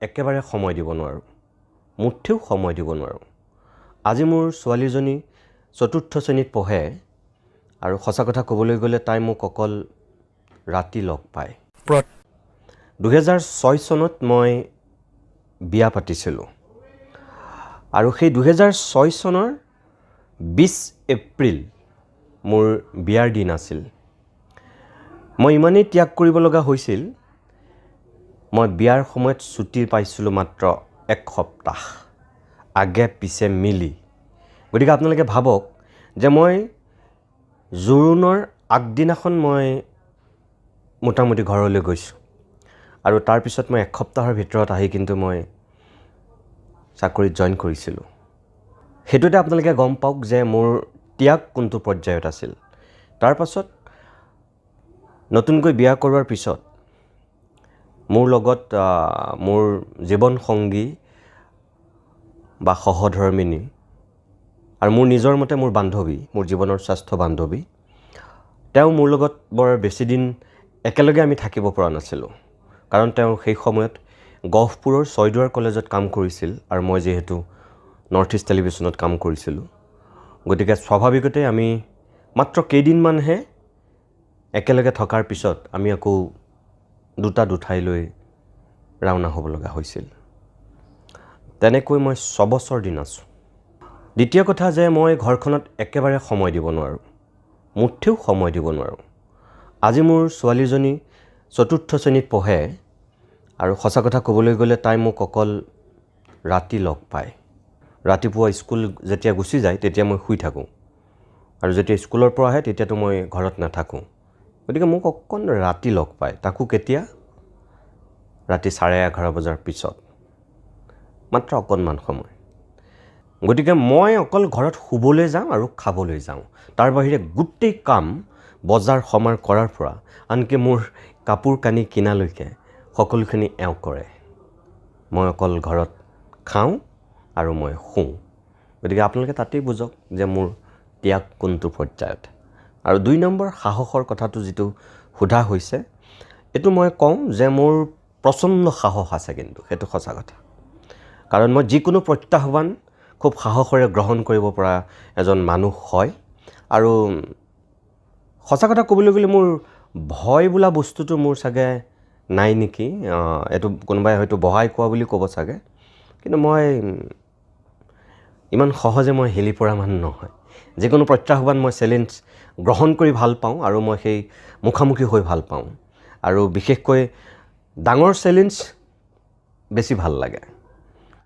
একেবাৰে সময় দিব নোৱাৰোঁ, মুঠিও সময় দিব নোৱাৰোঁ। আজি মোৰ ছোৱালীজনী ৪ৰ্থ শ্ৰেণীত পঢ়ে আৰু সঁচা কথা ক'বলৈ গ'লে তাই মোক অকল ৰাতি লগ পায়। 2006 চনত মই বিয়া পাতিছিলোঁ আৰু সেই 2006 চনৰ 20 এপ্ৰিল মোৰ বিয়াৰ দিন আছিল। মই ইমানেই ত্যাগ কৰিব লগা হৈছিল, মই বিয়াৰ সময়ত ছুটি পাইছিলোঁ মাত্ৰ 1 সপ্তাহ, আগে পিছে মিলি। গতিকে আপোনালোকে ভাবক যে মই জোৰোণৰ আগদিনাখন মই মোটামুটি ঘৰলৈ গৈছোঁ আৰু তাৰপিছত মই 1 সপ্তাহৰ ভিতৰত আহি কিন্তু মই চাকৰিত জইন কৰিছিলোঁ। সেইটোতে আপোনালোকে গম পাওক যে মোৰ ত্যাগ কোনটো পৰ্যায়ত আছিল। তাৰ পাছত নতুনকৈ বিয়া কৰোৱাৰ পিছত মোৰ লগত মোৰ জীৱন সংগী বা সহধৰ্মিনী আৰু মোৰ নিজৰ মতে মোৰ বান্ধৱী, মোৰ জীৱনৰ শ্ৰেষ্ঠ বান্ধৱী, তেওঁ মোৰ লগত বৰ বেছি দিন একেলগে আমি থাকিব পৰা নাছিলোঁ। কাৰণ তেওঁ সেই সময়ত গহপুৰৰ ছয়দুৱাৰ কলেজত কাম কৰিছিল আৰু মই যিহেতু নৰ্থ ইষ্ট টেলিভিশ্যনত কাম কৰিছিলোঁ, গতিকে স্বাভাৱিকতে আমি মাত্ৰ কেইদিনমানহে একেলগে থকাৰ পিছত আমি আকৌ দুঠাইলৈ ৰাওনা হ'ব লগা হৈছিল। তেনেকৈ মই 6 বছৰ দিন আছোঁ। দ্বিতীয় কথা যে মই ঘৰখনত একেবাৰে সময় দিব নোৱাৰোঁ, মুঠিও সময় দিব নোৱাৰোঁ। আজি মোৰ ছোৱালীজনী ৪ৰ্থ শ্ৰেণীত পঢ়ে আৰু সঁচা কথা ক'বলৈ গ'লে তাই মোক অকল ৰাতি লগ পায়। ৰাতিপুৱা স্কুল যেতিয়া গুচি যায় তেতিয়া মই শুই থাকোঁ আৰু যেতিয়া স্কুলৰ পৰা আহে তেতিয়াতো মই ঘৰত নাথাকোঁ। গতিকে মোক অকণ ৰাতি লগ পায়, তাকো কেতিয়া? ৰাতি 11:30 বজাৰ পিছত, মাত্ৰ অকণমান সময়। গতিকে মই অকল ঘৰত শুবলৈ যাওঁ আৰু খাবলৈ যাওঁ। তাৰ বাহিৰে গোটেই কাম বজাৰ সমাৰ কৰাৰ পৰা আনকি মোৰ কাপোৰ কানি কিনালৈকে সকলোখিনি এওঁ কৰে। মই অকল ঘৰত খাওঁ আৰু মই শুওঁ। গতিকে আপোনালোকে তাতেই বুজক যে মোৰ ত্যাগ কোনটো পৰ্যায়ত। আৰু 2 নম্বৰ সাহসৰ কথাটো যিটো সোধা হৈছে, এইটো মই কওঁ যে মোৰ প্ৰচণ্ড সাহস আছে, কিন্তু সেইটো সঁচা কথা। কাৰণ মই যিকোনো প্ৰত্যাহ্বান খুব সাহসেৰে গ্ৰহণ কৰিব পৰা এজন মানুহ হয়। আৰু সঁচা কথা ক'বলৈ গ'লে মোৰ ভয় বোলা বস্তুটো মোৰ চাগে নাই নেকি। এইটো কোনোবাই হয়তো বহাই কোৱা বুলি ক'ব চাগে, কিন্তু মই ইমান সহজে মই হেলি পৰা মানুহ নহয়। যিকোনো প্ৰত্যাহ্বান মই চেলেঞ্জ গ্ৰহণ কৰি ভাল পাওঁ আৰু মই সেই মুখামুখি হৈ ভাল পাওঁ। আৰু বিশেষকৈ ডাঙৰ চেলেঞ্জ বেছি ভাল লাগে।